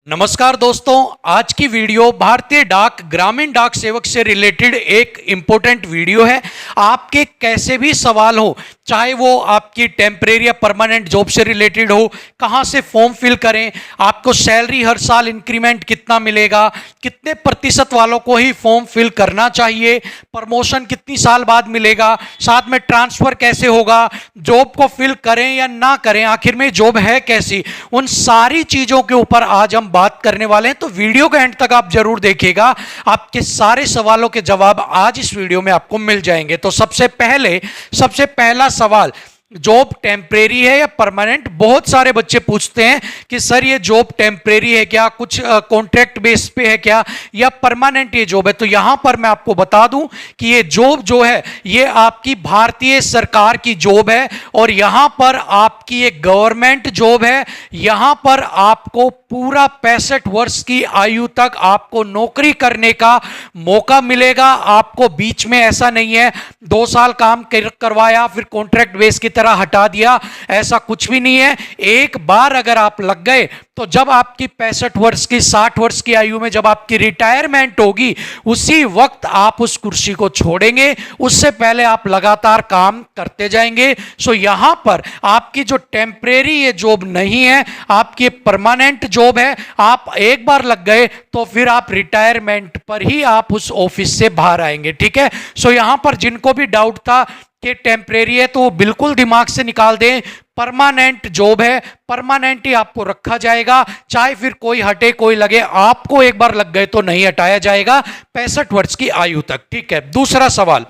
नमस्कार दोस्तों, आज की वीडियो भारतीय डाक ग्रामीण डाक सेवक से रिलेटेड एक इंपॉर्टेंट वीडियो है। आपके कैसे भी सवाल हो, चाहे वो आपकी टेम्परेरी या परमानेंट जॉब से रिलेटेड हो, कहाँ से फॉर्म फिल करें, आपको सैलरी हर साल इंक्रीमेंट कितना मिलेगा, कितने प्रतिशत वालों को ही फॉर्म फिल करना चाहिए, प्रमोशन कितनी साल बाद मिलेगा, साथ में ट्रांसफर कैसे होगा, जॉब को फिल करें या ना करें, आखिर में जॉब है कैसी, उन सारी चीज़ों के ऊपर आज हम बात करने वाले हैं। तो वीडियो के एंड तक आप जरूर देखिएगा, आपके सारे सवालों के जवाब आज इस वीडियो में आपको मिल जाएंगे। तो सबसे पहला सवाल, जॉब टेम्परेरी है या परमानेंट? बहुत सारे बच्चे पूछते हैं कि सर ये जॉब टेम्परेरी है क्या, कुछ कॉन्ट्रैक्ट बेस पे है क्या, या परमानेंट ये जॉब है? तो यहां पर मैं आपको बता दूं कि ये जॉब जो है ये आपकी भारतीय सरकार की जॉब है और यहां पर आपकी एक गवर्नमेंट जॉब है। यहां पर आपको पूरा 65 वर्ष की आयु तक आपको नौकरी करने का मौका मिलेगा। आपको बीच में ऐसा नहीं है 2 साल काम करवाया फिर कॉन्ट्रैक्ट बेस की तरह हटा दिया, ऐसा कुछ भी नहीं है। एक बार अगर आप लग गए तो जब आपकी 65 वर्ष की 60 वर्ष की आयु में जब आपकी रिटायरमेंट होगी, उसी वक्त आप उस कुर्सी को छोड़ेंगे, उससे पहले आप लगातार काम करते जाएंगे। सो यहां पर आपकी जो टेम्परेरी ये जॉब नहीं है, आपकी परमानेंट जॉब है। आप एक बार लग गए तो फिर आप रिटायरमेंट पर ही आप उस ऑफिस से बाहर आएंगे। ठीक है, सो यहां पर जिनको भी डाउट था कि टेम्परेरी है तो बिल्कुल दिमाग से निकाल दें, परमानेंट जॉब है, परमानेंट ही आपको रखा जाएगा, चाहे फिर कोई हटे कोई लगे, आपको एक बार लग गए तो नहीं हटाया जाएगा 65 वर्ष की आयु तक। ठीक है, दूसरा सवाल,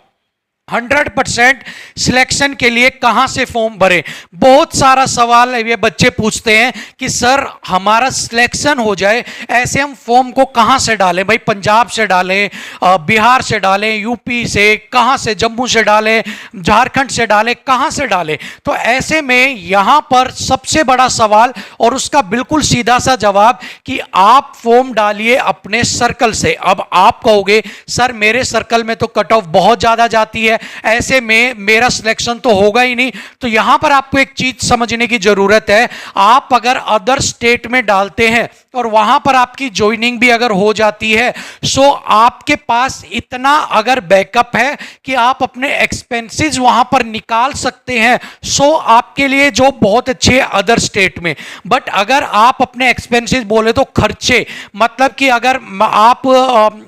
100% सिलेक्शन के लिए कहां से फॉर्म भरें? बहुत सारा सवाल ये बच्चे पूछते हैं कि सर हमारा सिलेक्शन हो जाए, ऐसे हम फॉर्म को कहां से डालें? भाई पंजाब से डालें, बिहार से डालें, यूपी से, कहां से, जम्मू से डालें, झारखंड से डालें, कहां से डालें? तो ऐसे में यहां पर सबसे बड़ा सवाल और उसका बिल्कुल सीधा सा जवाब कि आप फॉर्म डालिए अपने सर्कल से। अब आप कहोगे सर मेरे सर्कल में तो कट ऑफ बहुत ज्यादा जाती है, ऐसे में मेरा सिलेक्शन तो होगा ही नहीं। तो यहां पर आपको एक चीज समझने की जरूरत है, आप अगर अदर स्टेट में डालते हैं और वहां पर आपकी ज्वाइनिंग भी अगर हो जाती है, सो आपके पास इतना अगर बैकअप है कि आप अपने एक्सपेंसेस वहां पर निकाल सकते हैं, सो आपके लिए जो बहुत अच्छे है अदर स्टेट में। बट अगर आप अपने एक्सपेंसेस बोले तो खर्चे, मतलब कि अगर आप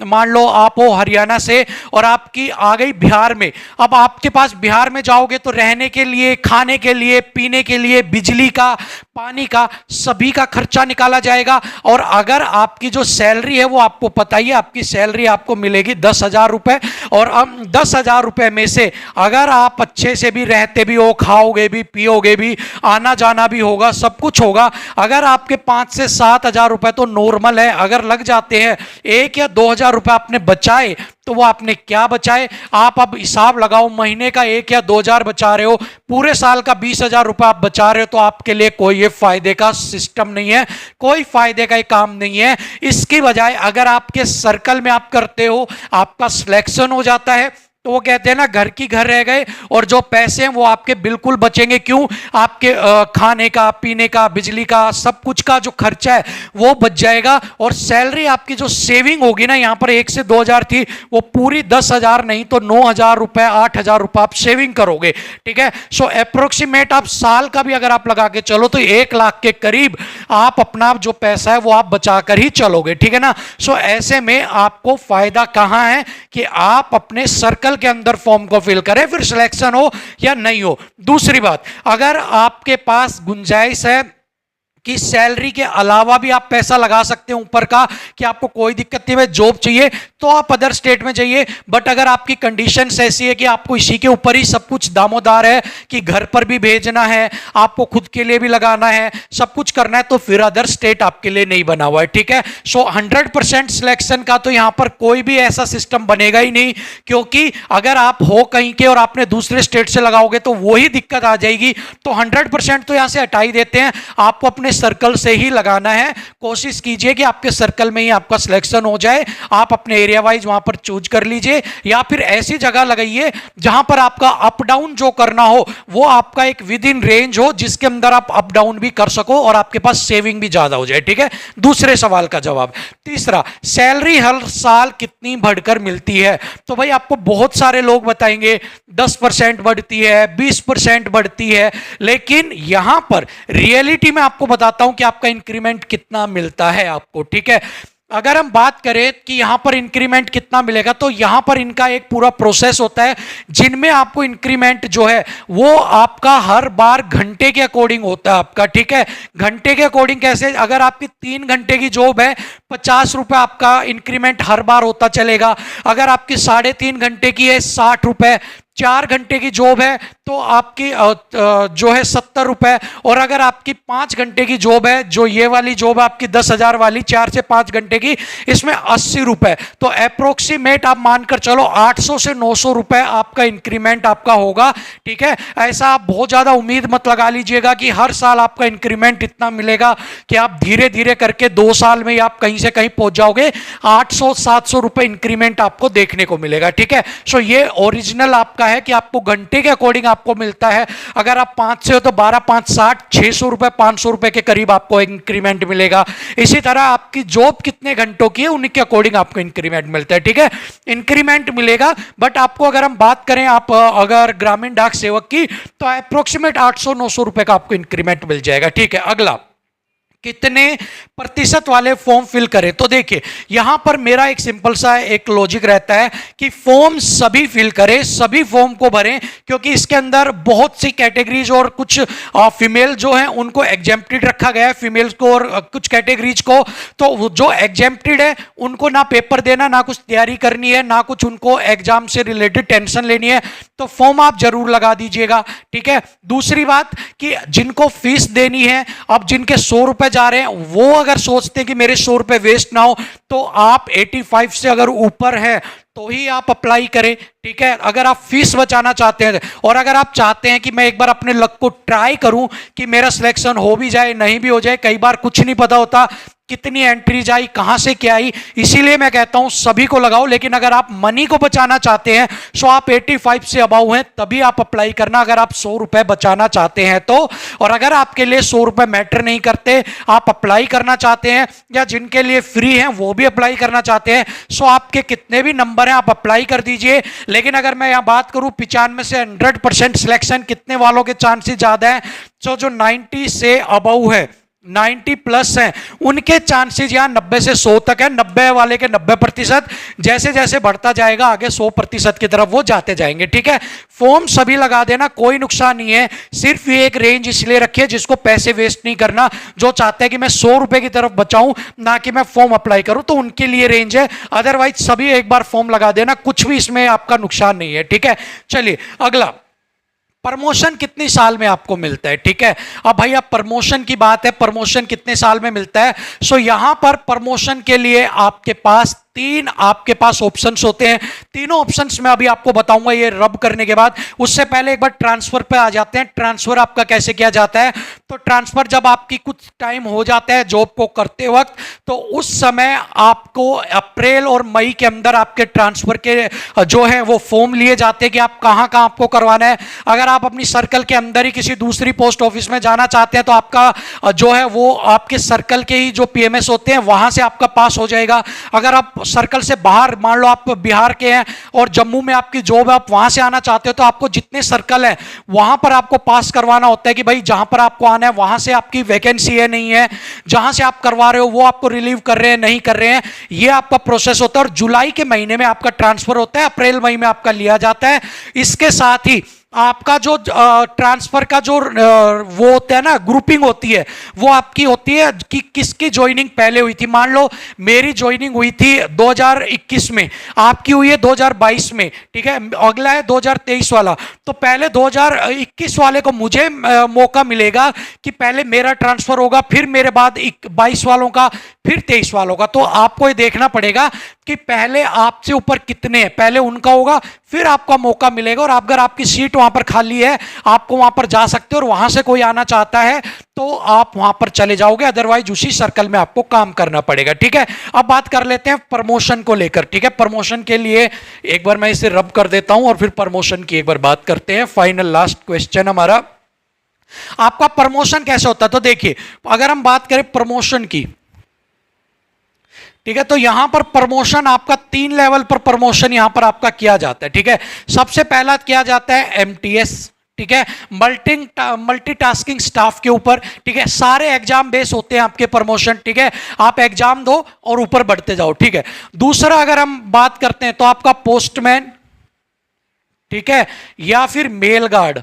मान लो आप हो हरियाणा से और आपकी आ गई बिहार में, अब आपके पास बिहार में जाओगे तो रहने के लिए, खाने के लिए, पीने के लिए, बिजली का, पानी का, सभी का खर्चा निकाला जाएगा। और अगर आपकी जो सैलरी है वो आपको पता ही है, आपकी सैलरी आपको मिलेगी 10,000 रुपए, और अब 10,000 रुपए में से अगर आप अच्छे से भी रहते भी हो, खाओगे भी, पियोगे भी, आना जाना भी होगा, सब कुछ होगा, अगर आपके 5 से 7,000 रुपए तो नॉर्मल है, अगर लग जाते हैं 1 या 2,000 रुपए आपने बचाए तो वो आपने क्या बचाए? आप अब हिसाब लगाओ, महीने का 1 या 2,000 बचा रहे हो, पूरे साल का 20,000 रुपए आप बचा रहे हो, तो आपके लिए कोई ये फायदे का सिस्टम नहीं है, कोई फायदे का काम नहीं है। इसकी बजाय अगर आपके सर्कल में आप करते हो, आपका सिलेक्शन हो जाता है, तो वो कहते हैं ना घर की घर रह गए, और जो पैसे हैं वो आपके बिल्कुल बचेंगे। क्यों? आपके खाने का, पीने का, बिजली का, सब कुछ का जो खर्चा है वो बच जाएगा, और सैलरी आपकी जो सेविंग होगी ना, यहां पर 1 से 2,000 थी, वो पूरी 10,000 नहीं तो 9,000 रुपए, 8,000 रुपए आप सेविंग करोगे। ठीक है, सो अप्रोक्सीमेट आप साल का भी अगर आप लगा के चलो तो 1 लाख के करीब आप अपना जो पैसा है वो आप बचा कर ही चलोगे। ठीक है ना, सो ऐसे में आपको फायदा कहां है कि आप अपने सर्कल के अंदर फॉर्म को फिल करें, फिर सिलेक्शन हो या नहीं हो। दूसरी बात, अगर आपके पास गुंजाइश है कि सैलरी के अलावा भी आप पैसा लगा सकते हैं ऊपर का, कि आपको कोई दिक्कत नहीं है, जॉब चाहिए तो आप अदर स्टेट में जाइए। बट अगर आपकी कंडीशंस ऐसी है कि आपको इसी के ऊपर ही सब कुछ दामोदार है, कि घर पर भी भेजना है, आपको खुद के लिए भी लगाना है, सब कुछ करना है, तो फिर अदर स्टेट आपके लिए नहीं बना हुआ है। ठीक है, सो 100% सिलेक्शन का तो यहां पर कोई भी ऐसा सिस्टम बनेगा ही नहीं, क्योंकि अगर आप हो कहीं के और आपने दूसरे स्टेट से लगाओगे तो वही दिक्कत आ जाएगी। तो 100% तो यहां से हटा ही देते हैं, आपको अपने अपने सर्कल से ही लगाना है। कोशिश कीजिए कि आपके सर्कल में ही आपका सिलेक्शन हो जाए। आप अपने एरिया वाइज वहां पर चूज कर लीजिए, या फिर ऐसी जगह लगाइए जहां पर आपका अप डाउन जो करना हो वो आपका एक विद इन रेंज हो, जिसके अंदर आप अप डाउन भी कर सको और आपके पास सेविंग भी ज्यादा हो जाए। ठीक है, दूसरे सवाल का जवाब। तीसरा, सैलरी हर साल कितनी बढ़कर मिलती है? तो भाई आपको बहुत सारे लोग बताएंगे 10% बढ़ती है, 20% बढ़ती है, लेकिन यहां पर रियलिटी में आपको बताता हूं कि आपका इंक्रीमेंट कितना मिलता है आपको। ठीक है, अगर हम बात करें कि यहां पर इंक्रीमेंट कितना मिलेगा, तो यहां पर इनका एक पूरा प्रोसेस होता है जिनमें आपको इंक्रीमेंट जो है वो आपका हर बार घंटे के अकॉर्डिंग होता है आपका। ठीक है, घंटे के अकॉर्डिंग कैसे? अगर आपकी 3 घंटे की जॉब है, 50 रुपए आपका इंक्रीमेंट हर बार होता चलेगा। अगर आपकी 3.5 घंटे की है, 60 रुपए। 4 घंटे की जॉब है तो आपकी जो है 70 रुपए। और अगर आपकी 5 घंटे की जॉब है, जो ये वाली जॉब है आपकी 10,000 वाली, 4 से 5 घंटे की, इसमें 80 रुपए। तो अप्रोक्सीमेट आप मानकर चलो 800 से 900 रुपए आपका इंक्रीमेंट आपका होगा। ठीक है, ऐसा आप बहुत ज्यादा उम्मीद मत लगा लीजिएगा कि हर साल आपका इंक्रीमेंट इतना मिलेगा कि आप धीरे धीरे करके 2 साल में ही आप कहीं से कहीं पहुंच जाओगे। 800-700 रुपए इंक्रीमेंट आपको देखने को मिलेगा। ठीक है, सो ये ओरिजिनल आपका है कि आपको घंटे के अकॉर्डिंग आपको मिलता है। अगर आप 5 से हो तो 12 5 60, 600 रुपए, 500 रुपए के करीब आपको इंक्रीमेंट मिलेगा। इसी तरह आपकी जॉब कितने घंटों की है उनके अकॉर्डिंग आपको इंक्रीमेंट मिलता है। ठीक है, इंक्रीमेंट मिलेगा, बट आपको अगर हम बात करें आप अगर ग्रामीण डाक सेवक की, तो अप्रोक्सीमेट 800-900 रुपए का आपको इंक्रीमेंट मिल जाएगा। ठीक है, अगला, कितने प्रतिशत वाले फॉर्म फिल करें? तो देखिए यहां पर मेरा एक सिंपल सा एक लॉजिक रहता है कि फॉर्म सभी फिल करें, सभी फॉर्म को भरें, क्योंकि इसके अंदर बहुत सी कैटेगरीज और कुछ फीमेल जो हैं उनको एग्जेम्प्टेड रखा गया है, फीमेल्स को और कुछ कैटेगरीज को। तो जो एग्जेम्प्टेड है उनको ना पेपर देना, ना कुछ तैयारी करनी है, ना कुछ उनको एग्जाम से रिलेटेड टेंशन लेनी है, तो फॉर्म आप जरूर लगा दीजिएगा। ठीक है, दूसरी बात कि जिनको फीस देनी है, अब जिनके 100 रुपए जा रहे हैं, वो अगर सोचते हैं कि मेरे 100 रुपए वेस्ट ना हो, तो आप 85 से अगर ऊपर है तो ही आप अप्लाई करें। ठीक है, अगर आप फीस बचाना चाहते हैं और अगर आप चाहते हैं कि मैं एक बार अपने लक को ट्राई करूं कि मेरा सिलेक्शन हो भी जाए नहीं भी हो जाए, कई बार कुछ नहीं पता होता कितनी एंट्रीज आई, कहां से क्या आई, इसीलिए मैं कहता हूं सभी को लगाओ। लेकिन अगर आप मनी को बचाना चाहते हैं, सो आप 85 से अबाउ हैं तभी आप अप्लाई करना, अगर आप 100 रुपए बचाना चाहते हैं तो। और अगर आपके लिए 100 रुपए मैटर नहीं करते, आप अप्लाई करना चाहते हैं या जिनके लिए फ्री हैं वो भी अप्लाई करना चाहते हैं, सो आपके कितने भी नंबर हैं आप अप्लाई कर दीजिए। लेकिन अगर मैं यहां बात करूं 95 से 100% सिलेक्शन कितने वालों के चांसेस ज्यादा है, सो जो 90 से अबाउ है, 90 प्लस हैं, उनके चांसेस यहां 90 से 100 तक है। 90 वाले के 90%, जैसे जैसे बढ़ता जाएगा आगे 100% की तरफ वो जाते जाएंगे। ठीक है, फॉर्म सभी लगा देना, कोई नुकसान नहीं है। सिर्फ ये एक रेंज इसलिए रखिए जिसको पैसे वेस्ट नहीं करना, जो चाहते हैं कि मैं 100 रुपए की तरफ बचाऊं ना कि मैं फॉर्म अप्लाई करूं, तो उनके लिए रेंज है। अदरवाइज सभी एक बार फॉर्म लगा देना, कुछ भी इसमें आपका नुकसान नहीं है। ठीक है, चलिए अगला, प्रमोशन कितनी साल में आपको मिलता है? ठीक है, अब भाई अब प्रमोशन की बात है, प्रमोशन कितने साल में मिलता है? सो यहां पर प्रमोशन के लिए आपके पास 3 आपके पास ऑप्शंस होते हैं। तीनों ऑप्शंस मैं अभी आपको बताऊंगा ये रब करने के बाद। उससे पहले एक बार ट्रांसफर पे आ जाते हैं। ट्रांसफर आपका कैसे किया जाता है? तो ट्रांसफर जब आपकी कुछ टाइम हो जाता है जॉब को करते वक्त, तो उस समय आपको अप्रैल और मई के अंदर आपके ट्रांसफर के जो है वो फॉर्म लिए जाते हैं कि आप कहां कहां आपको करवाना है। अगर आप अपनी सर्कल के अंदर ही किसी दूसरी पोस्ट ऑफिस में जाना चाहते हैं तो आपका जो है वो आपके सर्कल के ही जो पीएमएस होते हैं वहां से आपका पास हो जाएगा। अगर आप सर्कल से बाहर, मान लो आप बिहार के हैं और जम्मू में आपकी जॉब है, आप वहां से आना चाहते हो, तो आपको जितने सर्कल है वहां पर आपको पास करवाना होता है कि भाई जहां पर आपको आना है वहां से आपकी वैकेंसी है नहीं है, जहां से आप करवा रहे हो वो आपको रिलीव कर रहे हैं नहीं कर रहे हैं, ये आपका प्रोसेस होता है। और जुलाई के महीने में आपका ट्रांसफर होता है, अप्रैल मई में आपका लिया जाता है। इसके साथ ही आपका जो ट्रांसफर का जो वो होता है ना, ग्रुपिंग होती है, वो आपकी होती है कि किसकी ज्वाइनिंग पहले हुई थी। मान लो मेरी ज्वाइनिंग हुई थी 2021 में, आपकी हुई है 2022 में। ठीक है, अगला है 2023 वाला, तो पहले 2021 वाले को मुझे मौका मिलेगा कि पहले मेरा ट्रांसफर होगा, फिर मेरे बाद 22 वालों का, फिर 23 वालों का। तो आपको ये देखना पड़ेगा कि पहले आपसे ऊपर कितने हैं, पहले उनका होगा, फिर आपका मौका मिलेगा। और अगर आपकी सीट वहां पर खाली है, आपको वहां पर जा सकते हो, और वहां से कोई आना चाहता है तो आप वहां पर चले जाओगे, अदरवाइज उसी सर्कल में आपको काम करना पड़ेगा। ठीक है, अब बात कर लेते हैं प्रमोशन को लेकर। ठीक है, प्रमोशन के लिए एक बार मैं इसे रब कर देता हूं और फिर प्रमोशन की एक बार बात करते हैं। फाइनल लास्ट क्वेश्चन हमारा, आपका प्रमोशन कैसे होता है? तो देखिए, अगर हम बात करें प्रमोशन की, ठीक है, तो यहां पर प्रमोशन आपका 3 लेवल पर प्रमोशन यहां पर आपका किया जाता है। ठीक है, सबसे पहला किया जाता है एमटीएस, ठीक है, मल्टीटास्किंग स्टाफ के ऊपर। ठीक है, सारे एग्जाम बेस होते हैं आपके प्रमोशन। ठीक है, आप एग्जाम दो और ऊपर बढ़ते जाओ। ठीक है, दूसरा अगर हम बात करते हैं तो आपका पोस्टमैन, ठीक है, या फिर मेल गार्ड।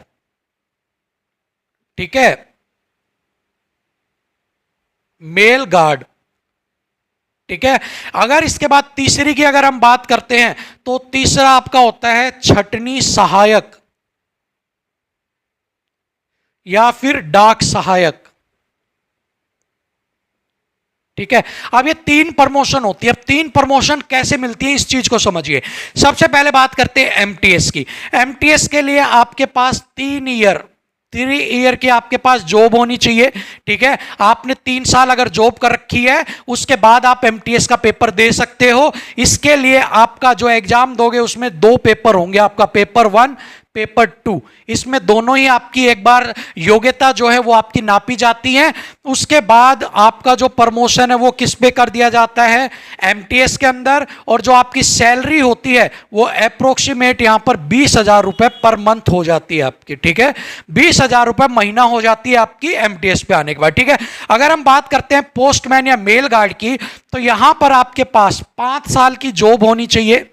ठीक है, मेल गार्ड। ठीक है, अगर इसके बाद तीसरी की अगर हम बात करते हैं तो तीसरा आपका होता है छटनी सहायक या फिर डाक सहायक। ठीक है, अब ये 3 प्रमोशन होती है। अब 3 प्रमोशन कैसे मिलती है, इस चीज को समझिए। सबसे पहले बात करते हैं एमटीएस की। एमटीएस के लिए आपके पास 3 ईयर की आपके पास जॉब होनी चाहिए। ठीक है, आपने 3 साल अगर जॉब कर रखी है, उसके बाद आप एमटीएस का पेपर दे सकते हो। इसके लिए आपका जो एग्जाम दोगे उसमें 2 पेपर होंगे, आपका पेपर 1, पेपर 2। इसमें दोनों ही आपकी एक बार योग्यता जो है वो आपकी नापी जाती है। उसके बाद आपका जो प्रमोशन है वो किस पे कर दिया जाता है, एमटीएस के अंदर। और जो आपकी सैलरी होती है वो अप्रोक्सीमेट यहां पर 20,000 रुपए पर मंथ हो जाती है आपकी। ठीक है, 20,000 रुपए महीना हो जाती है आपकी एमटीएस पे आने के बाद। ठीक है, अगर हम बात करते हैं पोस्टमैन या मेल गार्ड की, तो यहां पर आपके पास 5 साल की जॉब होनी चाहिए।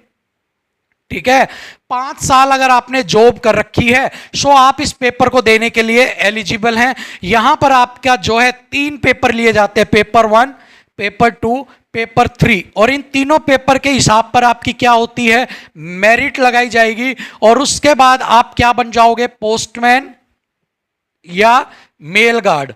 ठीक है, 5 साल अगर आपने जॉब कर रखी है सो आप इस पेपर को देने के लिए एलिजिबल हैं। यहां पर आपका जो है 3 पेपर लिए जाते हैं, पेपर 1, पेपर 2, पेपर 3। और इन तीनों पेपर के हिसाब पर आपकी क्या होती है, मेरिट लगाई जाएगी। और उसके बाद आप क्या बन जाओगे, पोस्टमैन या मेल गार्ड।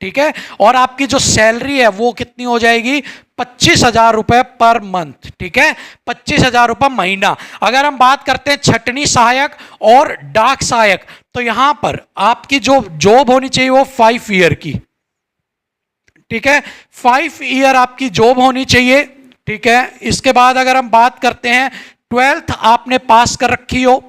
ठीक है, और आपकी जो सैलरी है वो कितनी हो जाएगी, 25,000 रुपए पर मंथ। ठीक है, 25,000 रुपए महीना। अगर हम बात करते हैं छटनी सहायक और डाक सहायक, तो यहां पर आपकी जो जॉब होनी चाहिए वो 5 ईयर की। ठीक है, 5 ईयर आपकी जॉब होनी चाहिए। ठीक है, इसके बाद अगर हम बात करते हैं 12th आपने पास कर रखी हो।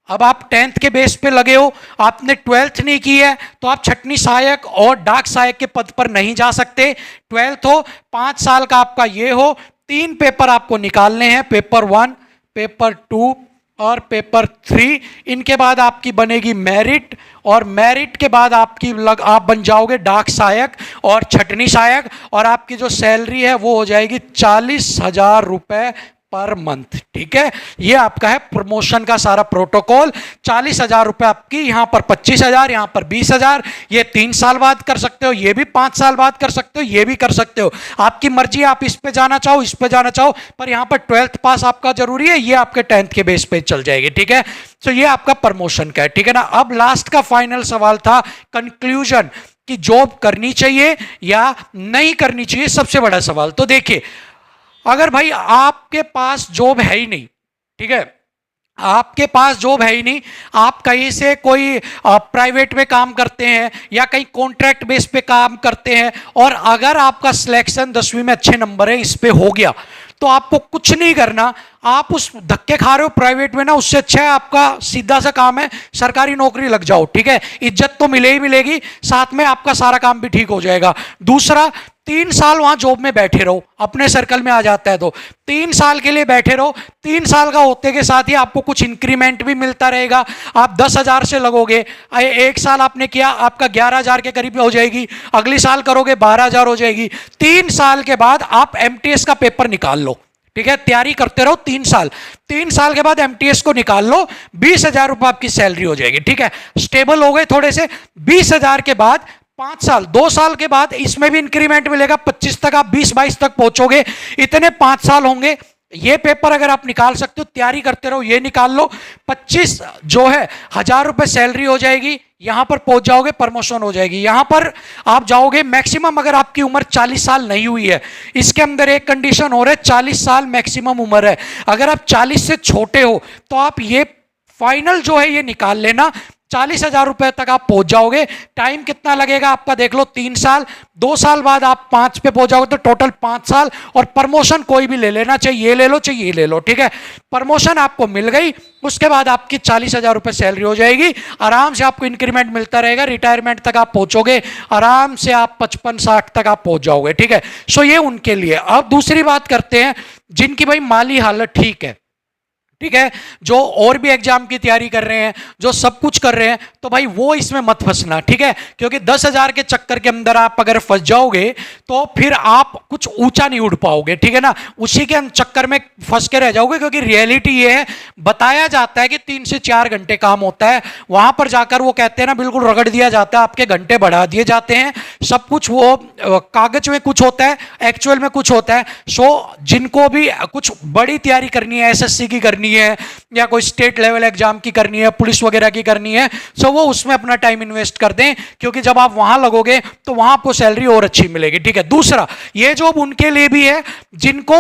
अब आप 10th के बेस पे लगे हो, आपने 12th नहीं की है तो आप छटनी सहायक और डाक सहायक के पद पर नहीं जा सकते। 12th हो, 5 साल का आपका ये हो, 3 पेपर आपको निकालने हैं, पेपर 1, पेपर 2 और पेपर 3। इनके बाद आपकी बनेगी मेरिट, और मेरिट के बाद आपकी आप बन जाओगे डाक सहायक और छटनी सहायक। और आपकी जो सैलरी है वो हो जाएगी 40,000 रुपए पर मंथ। ठीक है, ये आपका है प्रमोशन का सारा प्रोटोकॉल। 40,000 रुपए आपकी, यहां पर 25,000, यहां पर 20,000। ये 3 साल बाद कर सकते हो, ये भी 5 साल बाद कर सकते हो, ये भी कर सकते हो, आपकी मर्जी। आप इस पे जाना चाहो, इस पे जाना चाहो, पर यहां पर 12th पास आपका जरूरी है, ये आपके 10th के बेस पे चल जाएगी। ठीक है, तो ये आपका प्रमोशन का है। ठीक है ना, अब लास्ट का फाइनल सवाल था कंक्लूजन, कि जॉब करनी चाहिए या नहीं करनी चाहिए, सबसे बड़ा सवाल। तो देखिए, अगर भाई आपके पास जॉब है ही नहीं, ठीक है, आपके पास जॉब है ही नहीं, आप कहीं से कोई प्राइवेट में काम करते हैं या कहीं कॉन्ट्रैक्ट बेस पे काम करते हैं, और अगर आपका सिलेक्शन 10वीं में अच्छे नंबर है इस पे हो गया, तो आपको कुछ नहीं करना। आप उस धक्के खा रहे हो प्राइवेट में ना, उससे अच्छा है आपका सीधा सा काम है सरकारी नौकरी लग जाओ। ठीक है, इज्जत तो मिले ही मिलेगी, साथ में आपका सारा काम भी ठीक हो जाएगा। दूसरा, 3 साल वहां जॉब में बैठे रहो, अपने सर्कल में आ जाता है तो 3 साल के लिए बैठे रहो। 3 साल का होते के साथ ही आपको कुछ इंक्रीमेंट भी मिलता रहेगा। आप 10,000 से लगोगे, 1 साल आपने किया, आपका 11,000 के करीब हो जाएगी, अगली साल करोगे 12,000 हो जाएगी। 3 साल के बाद आप एमटीएस का पेपर निकाल लो। ठीक है, तैयारी करते रहो 3 साल। 3 साल के बाद एमटीएस को निकाल लो, 20,000 रुपए आपकी सैलरी हो जाएगी। ठीक है, स्टेबल हो गए थोड़े से। 20,000 के बाद 5 साल, 2 साल के बाद इसमें भी इंक्रीमेंट मिलेगा, 25 तक आप 20-22 तक पहुंचोगे। इतने 5 साल होंगे। ये पेपर अगर आप निकाल सकते हो, तैयारी करते रहो, ये निकाल लो, 25 जो है 1,000 रुपए सैलरी हो जाएगी। यहां पर पहुंच जाओगे, प्रमोशन हो जाएगी। यहां पर आप जाओगे मैक्सिमम, अगर आपकी उम्र 40 साल नहीं हुई है, इसके अंदर एक कंडीशन और है, 40 साल मैक्सिमम उम्र है। अगर आप 40 से छोटे हो तो आप ये फाइनल जो है ये निकाल लेना, 40,000 रुपए तक आप पहुंच जाओगे। टाइम कितना लगेगा आपका देख लो, 3 साल। 2 साल बाद आप 5 पे पहुंच जाओगे, तो टोटल 5 साल। और प्रमोशन कोई भी ले लेना, चाहिए ये ले लो, चाहिए ये ले लो, ठीक है। प्रमोशन आपको मिल गई, उसके बाद आपकी 40,000 रुपए सैलरी हो जाएगी। आराम से आपको इंक्रीमेंट मिलता रहेगा, रिटायरमेंट तक आप पहुंचोगे आराम से, आप 55-60 तक आप पहुंच जाओगे, ठीक है। सो ये उनके लिए। अब दूसरी बात करते हैं जिनकी भाई माली हालत ठीक है, ठीक है, जो और भी एग्जाम की तैयारी कर रहे हैं, जो सब कुछ कर रहे हैं, तो भाई वो इसमें मत फंसना, ठीक है। क्योंकि 10,000 के चक्कर के अंदर आप अगर फंस जाओगे तो फिर आप कुछ ऊंचा नहीं उड़ पाओगे, ठीक है ना। उसी के चक्कर में फंस के रह जाओगे। क्योंकि रियलिटी ये है, बताया जाता है कि 3 से 4 घंटे काम होता है, वहां पर जाकर वो कहते हैं ना बिल्कुल रगड़ दिया जाता है, आपके घंटे बढ़ा दिए जाते हैं, सब कुछ वो कागज में कुछ होता है, एक्चुअल में कुछ होता है। सो जिनको भी कुछ बड़ी तैयारी करनी है, एसएससी की करनी है या कोई स्टेट लेवल एग्जाम की करनी है, पुलिस वगैरह की करनी है, सो वो उसमें अपना टाइम इन्वेस्ट कर दें। क्योंकि जब आप वहां लगोगे तो वहां आपको सैलरी और अच्छी मिलेगी, ठीक है। दूसरा, ये जॉब उनके लिए भी है जिनको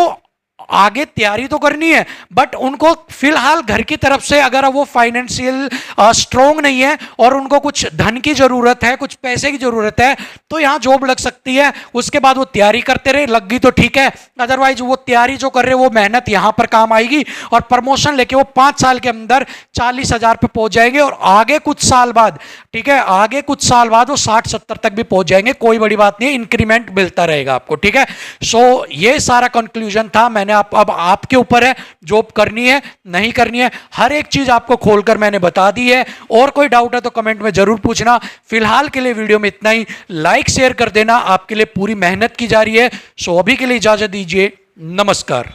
आगे तैयारी तो करनी है, बट उनको फिलहाल घर की तरफ से अगर वो फाइनेंशियल स्ट्रोंग नहीं है और उनको कुछ धन की जरूरत है, कुछ पैसे की जरूरत है, तो यहां जॉब लग सकती है। उसके बाद वो तैयारी करते रहे, लग गई तो ठीक है, अदरवाइज वो तैयारी जो कर रहे वो मेहनत यहां पर काम आएगी। और प्रमोशन लेके वो 5 साल के अंदर 40,000 पे पहुंच जाएंगे। और आगे कुछ साल बाद, ठीक है, आगे कुछ साल बाद वो 60-70 तक भी पहुंच जाएंगे, कोई बड़ी बात नहीं, इंक्रीमेंट मिलता रहेगा आपको, ठीक है। सो ये सारा कंक्लूजन था। मैंने अब आपके ऊपर है, जॉब करनी है नहीं करनी है, हर एक चीज आपको खोलकर मैंने बता दी है। और कोई डाउट है तो कमेंट में जरूर पूछना। फिलहाल के लिए वीडियो में इतना ही। लाइक शेयर कर देना, आपके लिए पूरी मेहनत की जा रही है। सो अभी के लिए इजाजत दीजिए, नमस्कार।